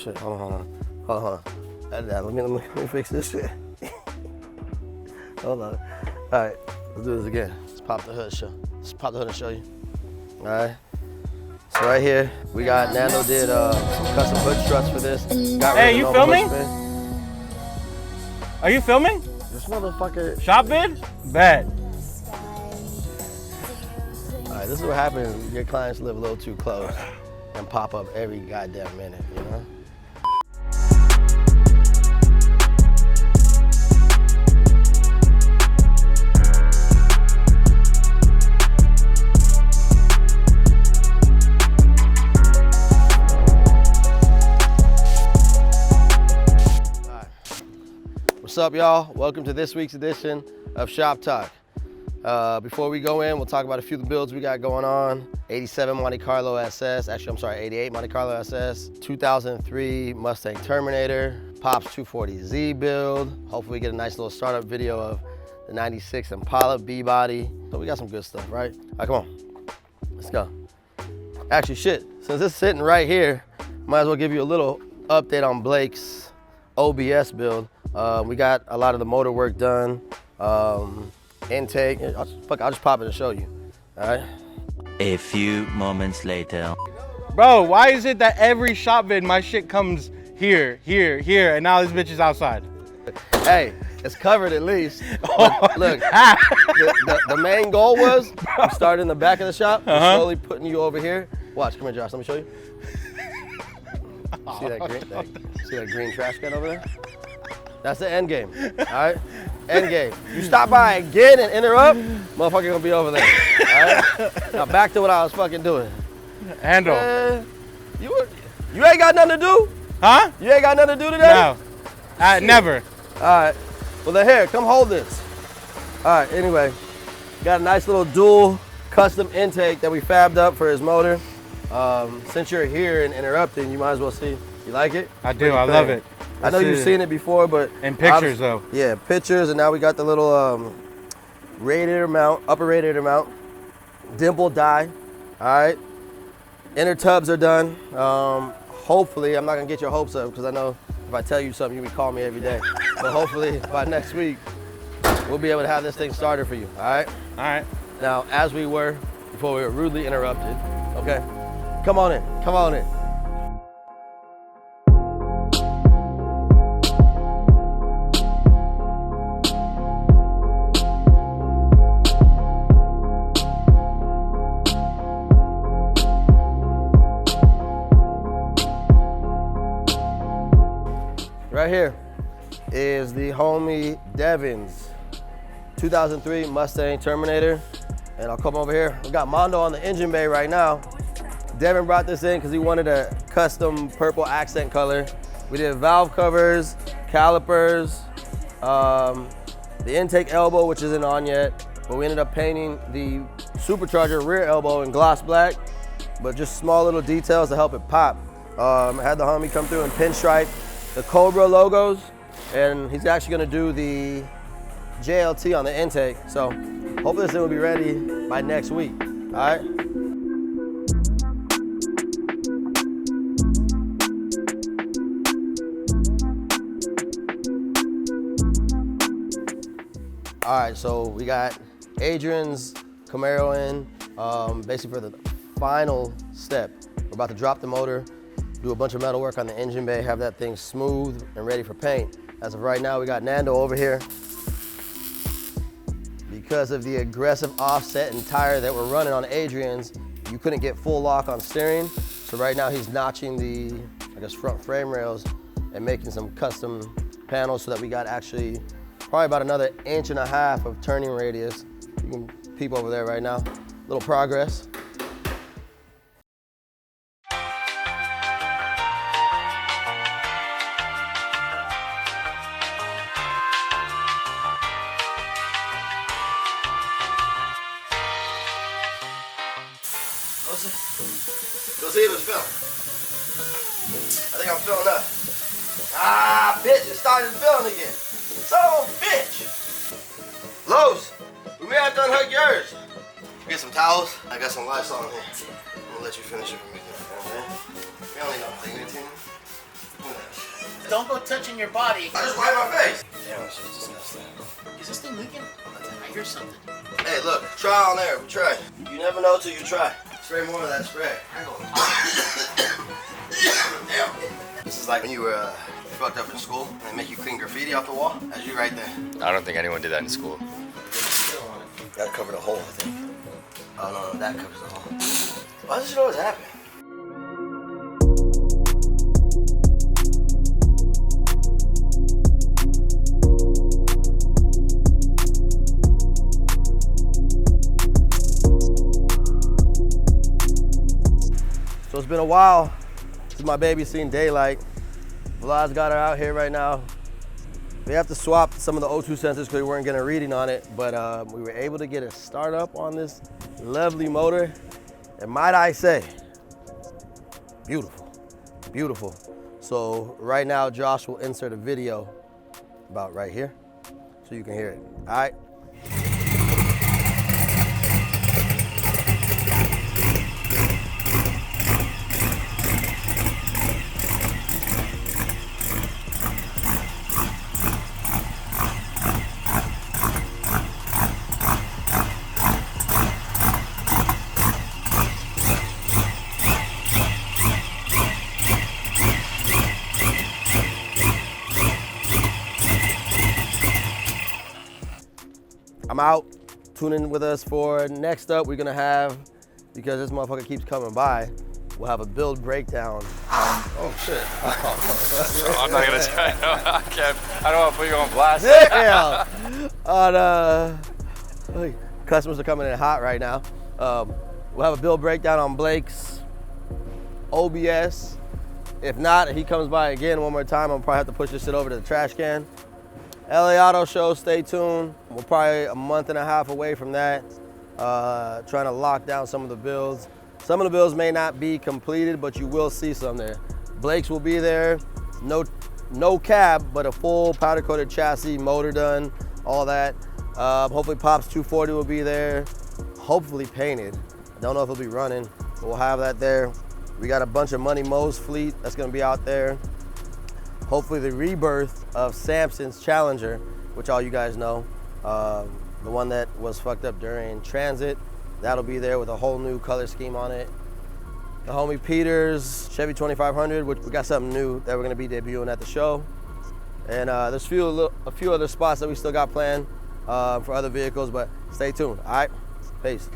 shit. Hold on. Let me fix this shit. Hold on. All right, let's do this again. Let's pop the hood and show you. All right. So right here, we got Nando did some custom hood struts for this. Hey, you filming? Are you filming? This motherfucker. Shop vid? Bet. All right, this is what happens. Your clients live a little too close and pop up every goddamn minute, you know? What's up, y'all? Welcome to this week's edition of Shop Talk. Before we go in, we'll talk about a few of the builds we got going on. 87 Monte Carlo SS, actually I'm sorry, 88 Monte Carlo SS, 2003 Mustang Terminator, Pop's 240Z build. Hopefully we get a nice little startup video of the 96 Impala B-body. So we got some good stuff, right? All right, come on, let's go. Actually, shit, since it's sitting right here, might as well give you a little update on Blake's OBS build. We got a lot of the motor work done, intake. I'll just pop it and show you, all right? A few moments later. Bro, why is it that every shop vid, my shit comes here, and now this bitch is outside? Hey, it's covered at least. Look, the main goal was we started in the back of the shop, slowly putting you over here. Watch, come here, Josh, let me show you. See that green trash can over there? That's the end game, all right? End game. You stop by again and interrupt, motherfucker gonna be over there, all right? Now back to what I was fucking doing. Handle. You ain't got nothing to do? Huh? You ain't got nothing to do today? No, never. All right, well then here, come hold this. All right, anyway, got a nice little dual custom intake that we fabbed up for his motor. Since you're here and interrupting, you might as well see. You like it? I do, I love it. I know you've seen it before, but in pictures though. Yeah, pictures, and now we got the little radiator mount, upper radiator mount, dimple die. All right, inner tubs are done. Hopefully, I'm not gonna get your hopes up because I know if I tell you something, you would call me every day. But hopefully, by next week, we'll be able to have this thing started for you. All right. All right. Now, as we were before we were rudely interrupted. Okay, come on in. Come on in. Right here is the homie Devin's 2003 Mustang Terminator. And I'll come over here. We got Mondo on the engine bay right now. Devin brought this in because he wanted a custom purple accent color. We did valve covers, calipers, the intake elbow, which isn't on yet, but we ended up painting the supercharger rear elbow in gloss black, but just small little details to help it pop. I had the homie come through and pinstripe the Cobra logos, and he's actually gonna do the JLT on the intake. So hopefully this thing will be ready by next week, all right? All right, so we got Adrian's Camaro in, basically for the final step. We're about to drop the motor, do a bunch of metal work on the engine bay, have that thing smooth and ready for paint. As of right now, we got Nando over here. Because of the aggressive offset and tire that we're running on Adrian's, you couldn't get full lock on steering. So right now he's notching the, I guess, front frame rails and making some custom panels so that we got actually probably about another 1.5 inches of turning radius. You can peep over there right now. Little progress. Go see if it's filling. I think I'm filling up. Ah, bitch, it started filling again. Son of a bitch. Lowe's, we may have to unhook yours. Get some towels. I got some Lysol in here. I'm gonna let you finish it for me. Okay? We only know a thing or two. Don't go touching your body. I just wipe my face. Damn, this shit's disgusting. Is this thing leaking? I hear something. Hey, look, trial and error. We try. You never know till you try. Spray more of that spray. Damn. This is like when you were fucked up in school and they make you clean graffiti off the wall. That's you right there. I don't think anyone did that in school. That covered a hole, I think. Oh no, that covers the hole. Why does it always happen? So it's been a while since my baby's seen daylight. Vlad's got her out here right now. We have to swap some of the O2 sensors because we weren't getting a reading on it, but we were able to get a start up on this lovely motor. And might I say, beautiful, beautiful. So right now, Josh will insert a video about right here so you can hear it, all right? I'm out. Tune in with us for next up. We're gonna have, because this motherfucker keeps coming by, we'll have a build breakdown. Oh shit. I'm not gonna try. I don't want to put you on blast. Yeah. Customers are coming in hot right now. We'll have a build breakdown on Blake's OBS. If not, if he comes by again one more time, I'll probably have to push this shit over to the trash can. LA Auto Show, stay tuned. We're probably a month and a half away from that. Trying to lock down some of the builds. Some of the builds may not be completed, but you will see some there. Blake's will be there. No cab, but a full powder coated chassis, motor done, all that. Hopefully Pop's 240 will be there. Hopefully painted. Don't know if it'll be running, but we'll have that there. We got a bunch of Money Mo's fleet that's gonna be out there. Hopefully the rebirth of Samson's Challenger, which all you guys know, the one that was fucked up during transit, that'll be there with a whole new color scheme on it. The homie Peter's Chevy 2500, which we got something new that we're gonna be debuting at the show. And there's a few other spots that we still got planned for other vehicles, but stay tuned, all right? Peace.